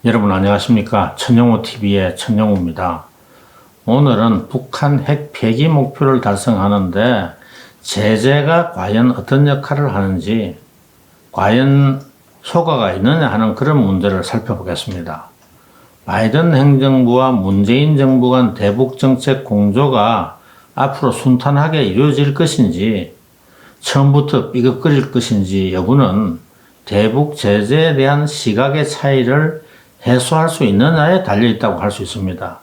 여러분 안녕하십니까? 천영호TV의 천영호입니다. 오늘은 북한 핵 폐기 목표를 달성하는데 제재가 과연 어떤 역할을 하는지, 과연 효과가 있느냐 하는 그런 문제를 살펴보겠습니다. 바이든 행정부와 문재인 정부 간 대북 정책 공조가 앞으로 순탄하게 이루어질 것인지, 처음부터 삐걱거릴 것인지 여부는 대북 제재에 대한 시각의 차이를 해소할 수 있느냐에 달려있다고 할 수 있습니다.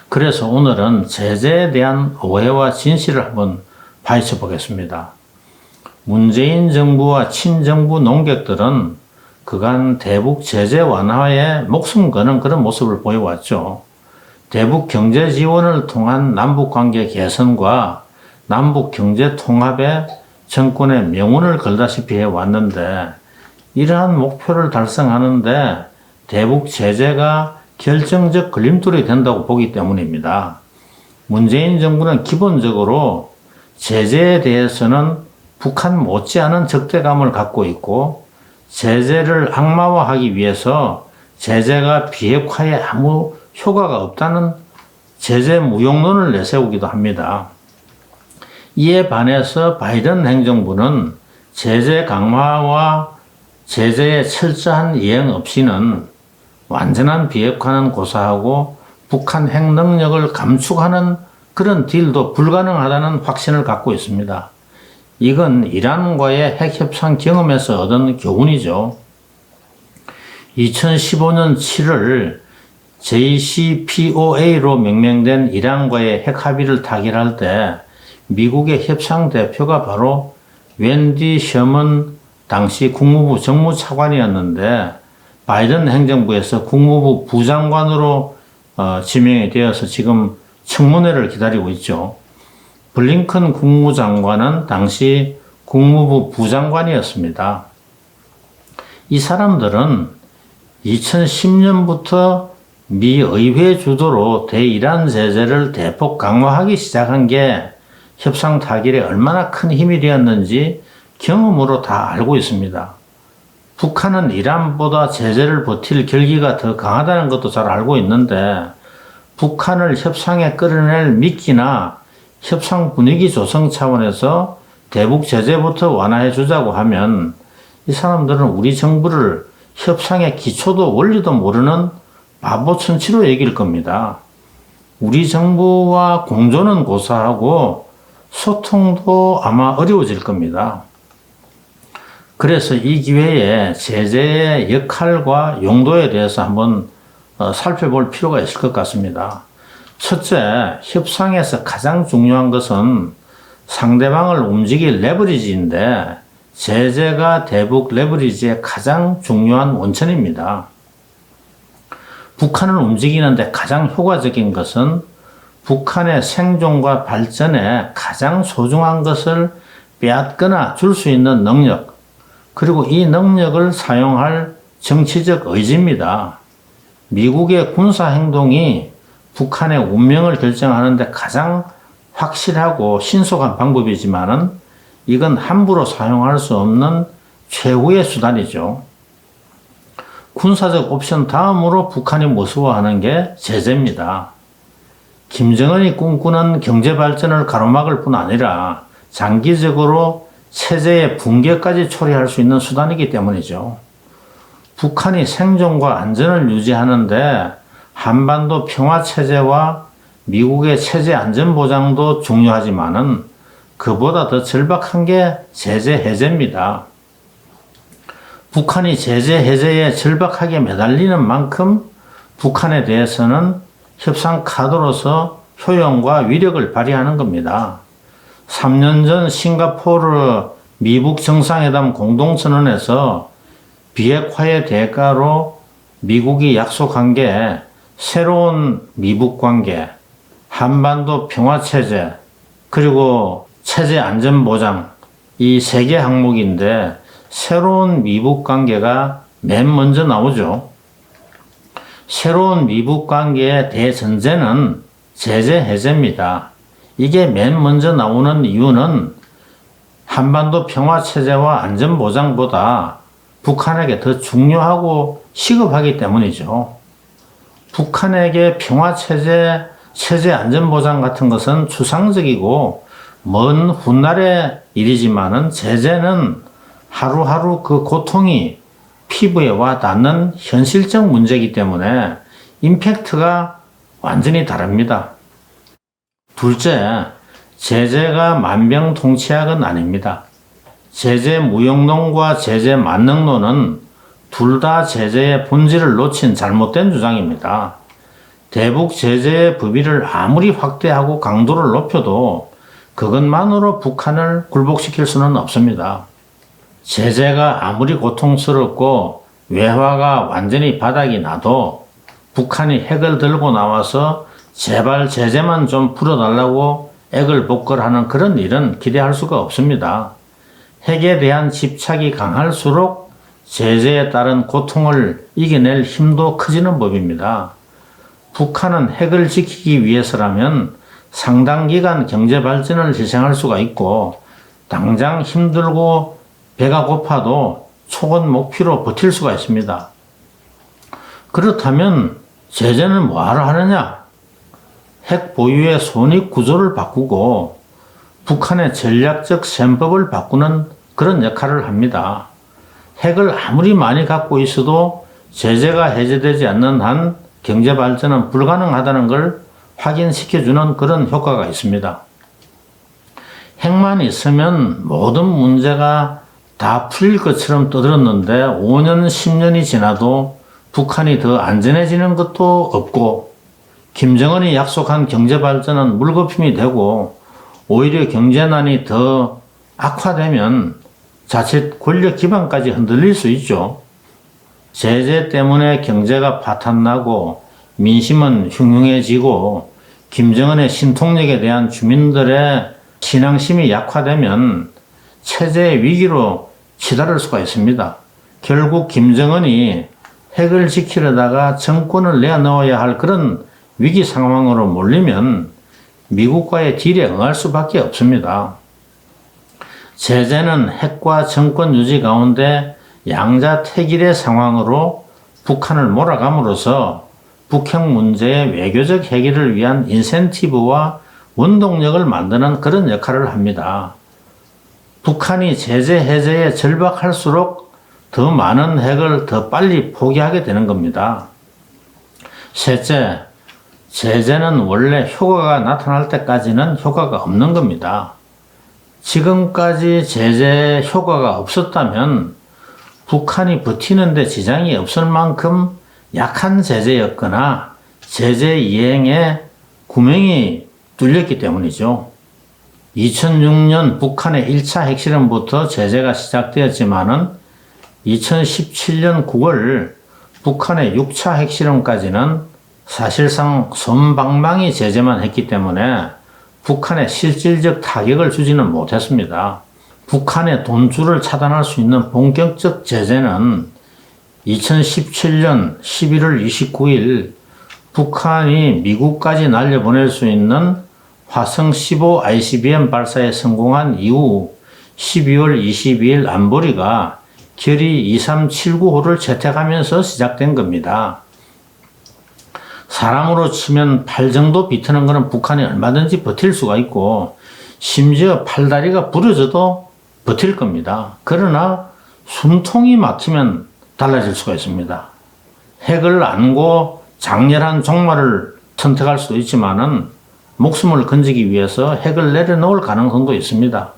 그래서 오늘은 제재에 대한 오해와 진실을 한번 파헤쳐 보겠습니다. 문재인 정부와 친정부 농객들은 그간 대북 제재 완화에 목숨 거는 그런 모습을 보여왔죠. 대북 경제 지원을 통한 남북 관계 개선과 남북 경제 통합에 정권의 명운을 걸다시피 해왔는데, 이러한 목표를 달성하는데 대북 제재가 결정적 걸림돌이 된다고 보기 때문입니다. 문재인 정부는 기본적으로 제재에 대해서는 북한 못지않은 적대감을 갖고 있고, 제재를 악마화하기 위해서 제재가 비핵화에 아무 효과가 없다는 제재 무용론을 내세우기도 합니다. 이에 반해서 바이든 행정부는 제재 강화와 제재의 철저한 이행 없이는 완전한 비핵화는 고사하고 북한 핵 능력을 감축하는 그런 딜도 불가능하다는 확신을 갖고 있습니다. 이건 이란과의 핵 협상 경험에서 얻은 교훈이죠. 2015년 7월 JCPOA로 명명된 이란과의 핵 합의를 타결할 때 미국의 협상 대표가 바로 웬디 셔먼 당시 국무부 정무차관이었는데, 바이든 행정부에서 국무부 부장관으로 지명이 되어서 지금 청문회를 기다리고 있죠. 블링컨 국무장관은 당시 국무부 부장관이었습니다. 이 사람들은 2010년부터 미 의회 주도로 대이란 제재를 대폭 강화하기 시작한 게 협상 타결에 얼마나 큰 힘이 되었는지 경험으로 다 알고 있습니다. 북한은 이란보다 제재를 버틸 결기가 더 강하다는 것도 잘 알고 있는데, 북한을 협상에 끌어낼 미끼나 협상 분위기 조성 차원에서 대북 제재부터 완화해 주자고 하면 이 사람들은 우리 정부를 협상의 기초도 원리도 모르는 바보천치로 여길 겁니다. 우리 정부와 공조는 고사하고 소통도 아마 어려워질 겁니다. 그래서 이 기회에 제재의 역할과 용도에 대해서 한번 살펴볼 필요가 있을 것 같습니다. 첫째, 협상에서 가장 중요한 것은 상대방을 움직일 레버리지인데, 제재가 대북 레버리지의 가장 중요한 원천입니다. 북한을 움직이는데 가장 효과적인 것은 북한의 생존과 발전에 가장 소중한 것을 빼앗거나 줄 수 있는 능력, 그리고 이 능력을 사용할 정치적 의지입니다. 미국의 군사 행동이 북한의 운명을 결정하는데 가장 확실하고 신속한 방법이지만은 이건 함부로 사용할 수 없는 최후의 수단이죠. 군사적 옵션 다음으로 북한이 무서워하는 게 제재입니다. 김정은이 꿈꾸는 경제 발전을 가로막을 뿐 아니라 장기적으로 체제의 붕괴까지 초래할 수 있는 수단이기 때문이죠. 북한이 생존과 안전을 유지하는데 한반도 평화체제와 미국의 체제 안전보장도 중요하지만은 그보다 더 절박한 게 제재 해제입니다. 북한이 제재 해제에 절박하게 매달리는 만큼 북한에 대해서는 협상 카드로서 효용과 위력을 발휘하는 겁니다. 3년 전 싱가포르 미북 정상회담 공동선언에서 비핵화의 대가로 미국이 약속한 게 새로운 미북 관계, 한반도 평화체제, 그리고 체제 안전보장, 이 세 개 항목인데 새로운 미북 관계가 맨 먼저 나오죠. 새로운 미북 관계의 대전제는 제재 해제입니다. 이게 맨 먼저 나오는 이유는 한반도 평화체제와 안전보장보다 북한에게 더 중요하고 시급하기 때문이죠. 북한에게 평화체제, 체제 안전보장 같은 것은 추상적이고 먼 훗날의 일이지만은 제재는 하루하루 그 고통이 피부에 와 닿는 현실적 문제이기 때문에 임팩트가 완전히 다릅니다. 둘째, 제재가 만병통치약은 아닙니다. 제재 무용론과 제재 만능론은 둘 다 제재의 본질을 놓친 잘못된 주장입니다. 대북 제재의 범위를 아무리 확대하고 강도를 높여도 그것만으로 북한을 굴복시킬 수는 없습니다. 제재가 아무리 고통스럽고 외화가 완전히 바닥이 나도 북한이 핵을 들고 나와서 제발 제재만 좀 풀어달라고 애걸복걸하는 그런 일은 기대할 수가 없습니다. 핵에 대한 집착이 강할수록 제재에 따른 고통을 이겨낼 힘도 커지는 법입니다. 북한은 핵을 지키기 위해서라면 상당 기간 경제 발전을 희생할 수가 있고 당장 힘들고 배가 고파도 초건 목표로 버틸 수가 있습니다. 그렇다면 제재는 뭐하러 하느냐? 핵 보유의 손익 구조를 바꾸고 북한의 전략적 셈법을 바꾸는 그런 역할을 합니다. 핵을 아무리 많이 갖고 있어도 제재가 해제되지 않는 한 경제 발전은 불가능하다는 걸 확인시켜주는 그런 효과가 있습니다. 핵만 있으면 모든 문제가 다 풀릴 것처럼 떠들었는데 5년, 10년이 지나도 북한이 더 안전해지는 것도 없고 김정은이 약속한 경제 발전은 물거품이 되고 오히려 경제난이 더 악화되면 자칫 권력 기반까지 흔들릴 수 있죠. 제재 때문에 경제가 파탄나고 민심은 흉흉해지고 김정은의 신통력에 대한 주민들의 신앙심이 약화되면 체제의 위기로 치달을 수가 있습니다. 결국 김정은이 핵을 지키려다가 정권을 내어놓아야 할 그런 위기 상황으로 몰리면 미국과의 딜에 응할 수밖에 없습니다. 제재는 핵과 정권 유지 가운데 양자택일의 상황으로 북한을 몰아감으로써 북핵 문제의 외교적 해결을 위한 인센티브와 원동력을 만드는 그런 역할을 합니다. 북한이 제재 해제에 절박할수록 더 많은 핵을 더 빨리 포기하게 되는 겁니다. 셋째, 제재는 원래 효과가 나타날 때까지는 효과가 없는 겁니다. 지금까지 제재 효과가 없었다면 북한이 버티는데 지장이 없을 만큼 약한 제재였거나 제재 이행에 구멍이 뚫렸기 때문이죠. 2006년 북한의 1차 핵실험부터 제재가 시작되었지만은 2017년 9월 북한의 6차 핵실험까지는 사실상 솜방망이 제재만 했기 때문에 북한에 실질적 타격을 주지는 못했습니다. 북한의 돈줄을 차단할 수 있는 본격적 제재는 2017년 11월 29일 북한이 미국까지 날려보낼 수 있는 화성 15 ICBM 발사에 성공한 이후 12월 22일 안보리가 결의 2379호를 채택하면서 시작된 겁니다. 사람으로 치면 팔 정도 비트는 것은 북한이 얼마든지 버틸 수가 있고 심지어 팔다리가 부러져도 버틸 겁니다. 그러나 숨통이 막히면 달라질 수가 있습니다. 핵을 안고 장렬한 종말을 선택할 수도 있지만은 목숨을 건지기 위해서 핵을 내려놓을 가능성도 있습니다.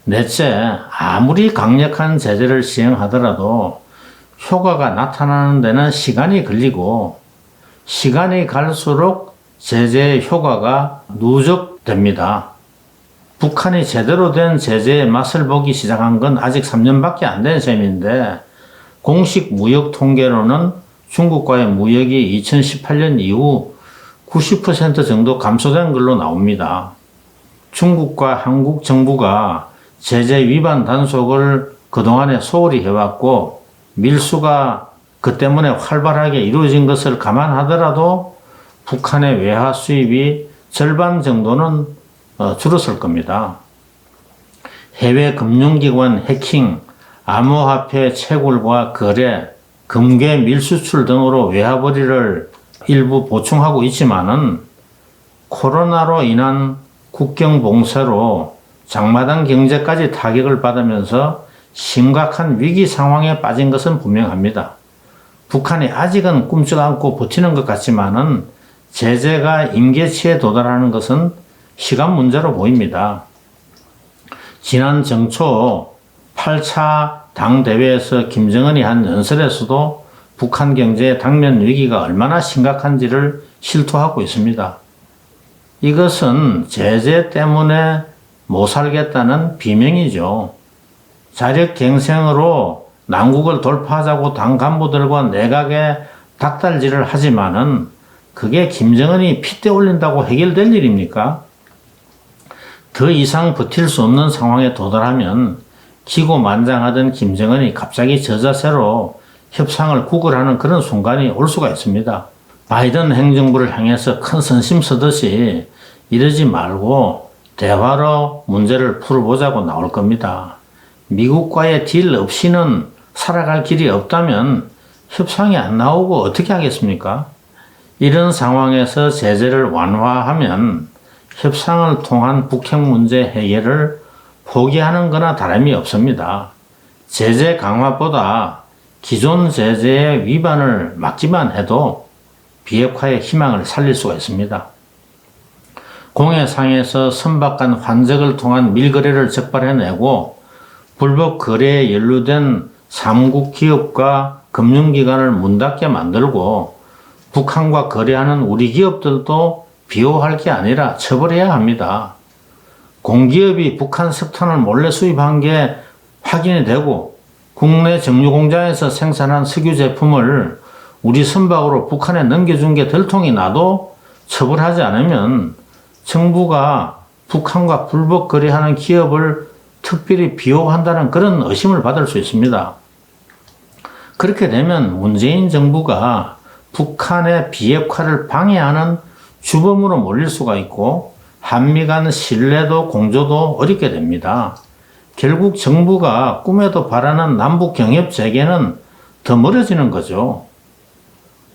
넷째, 아무리 강력한 제재를 시행하더라도 효과가 나타나는 데는 시간이 걸리고 시간이 갈수록 제재의 효과가 누적됩니다. 북한이 제대로 된 제재의 맛을 보기 시작한 건 아직 3년밖에 안 된 셈인데 공식 무역 통계로는 중국과의 무역이 2018년 이후 90% 정도 감소된 걸로 나옵니다. 중국과 한국 정부가 제재 위반 단속을 그동안에 소홀히 해왔고 밀수가 그 때문에 활발하게 이루어진 것을 감안하더라도 북한의 외화 수입이 절반 정도는 줄었을 겁니다. 해외 금융기관 해킹, 암호화폐 채굴과 거래, 금괴 밀수출 등으로 외화벌이를 일부 보충하고 있지만은 코로나로 인한 국경 봉쇄로 장마당 경제까지 타격을 받으면서 심각한 위기 상황에 빠진 것은 분명합니다. 북한이 아직은 꿈쩍 않고 버티는 것 같지만은 제재가 임계치에 도달하는 것은 시간 문제로 보입니다. 지난 정초 8차 당대회에서 김정은이 한 연설에서도 북한 경제의 당면 위기가 얼마나 심각한지를 실토하고 있습니다. 이것은 제재 때문에 못 살겠다는 비명이죠. 자력갱생으로 난국을 돌파하자고 당 간부들과 내각에 닥달질을 하지만은 그게 김정은이 핏대 올린다고 해결될 일입니까? 더 이상 버틸 수 없는 상황에 도달하면 기고만장하던 김정은이 갑자기 저자세로 협상을 구걸하는 그런 순간이 올 수가 있습니다. 바이든 행정부를 향해서 큰 선심 쓰듯이 이러지 말고 대화로 문제를 풀어보자고 나올 겁니다. 미국과의 딜 없이는 살아갈 길이 없다면 협상이 안 나오고 어떻게 하겠습니까? 이런 상황에서 제재를 완화하면 협상을 통한 북핵 문제 해결을 포기하는 거나 다름이 없습니다. 제재 강화보다 기존 제재의 위반을 막기만 해도 비핵화의 희망을 살릴 수가 있습니다. 공해상에서 선박간 환적을 통한 밀거래를 적발해내고 불법 거래에 연루된 3국 기업과 금융기관을 문 닫게 만들고 북한과 거래하는 우리 기업들도 비호할 게 아니라 처벌해야 합니다. 공기업이 북한 석탄을 몰래 수입한 게 확인이 되고 국내 정유공장에서 생산한 석유 제품을 우리 선박으로 북한에 넘겨준 게 들통이 나도 처벌하지 않으면 정부가 북한과 불법 거래하는 기업을 특별히 비호한다는 그런 의심을 받을 수 있습니다. 그렇게 되면 문재인 정부가 북한의 비핵화를 방해하는 주범으로 몰릴 수가 있고 한미 간 신뢰도 공조도 어렵게 됩니다. 결국 정부가 꿈에도 바라는 남북 경협 재개는 더 멀어지는 거죠.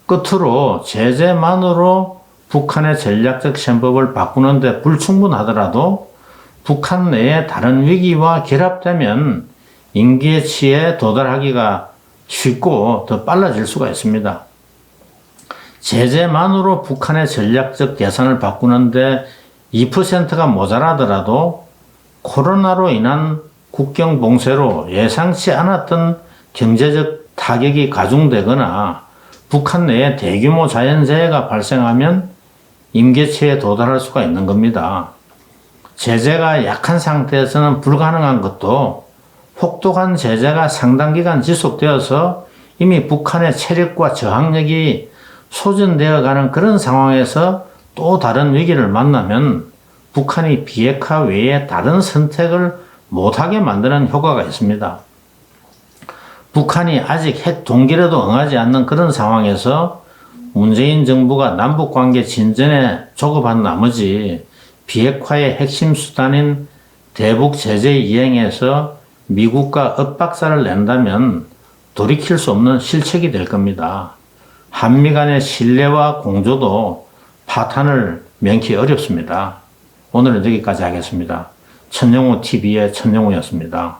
끝으로 제재만으로 북한의 전략적 셈법을 바꾸는데 불충분하더라도 북한 내에 다른 위기와 결합되면 임계치에 도달하기가 쉽고 더 빨라질 수가 있습니다. 제재만으로 북한의 전략적 예산을 바꾸는데 2%가 모자라더라도 코로나로 인한 국경 봉쇄로 예상치 않았던 경제적 타격이 가중되거나 북한 내에 대규모 자연재해가 발생하면 임계치에 도달할 수가 있는 겁니다. 제재가 약한 상태에서는 불가능한 것도 혹독한 제재가 상당 기간 지속되어서 이미 북한의 체력과 저항력이 소진되어 가는 그런 상황에서 또 다른 위기를 만나면 북한이 비핵화 외에 다른 선택을 못하게 만드는 효과가 있습니다. 북한이 아직 핵 동결에도 응하지 않는 그런 상황에서 문재인 정부가 남북관계 진전에 조급한 나머지 비핵화의 핵심 수단인 대북 제재 이행에서 미국과 엇박자를 낸다면 돌이킬 수 없는 실책이 될 겁니다. 한미 간의 신뢰와 공조도 파탄을 면키 어렵습니다. 오늘은 여기까지 하겠습니다. 천영호 TV의 천영호였습니다.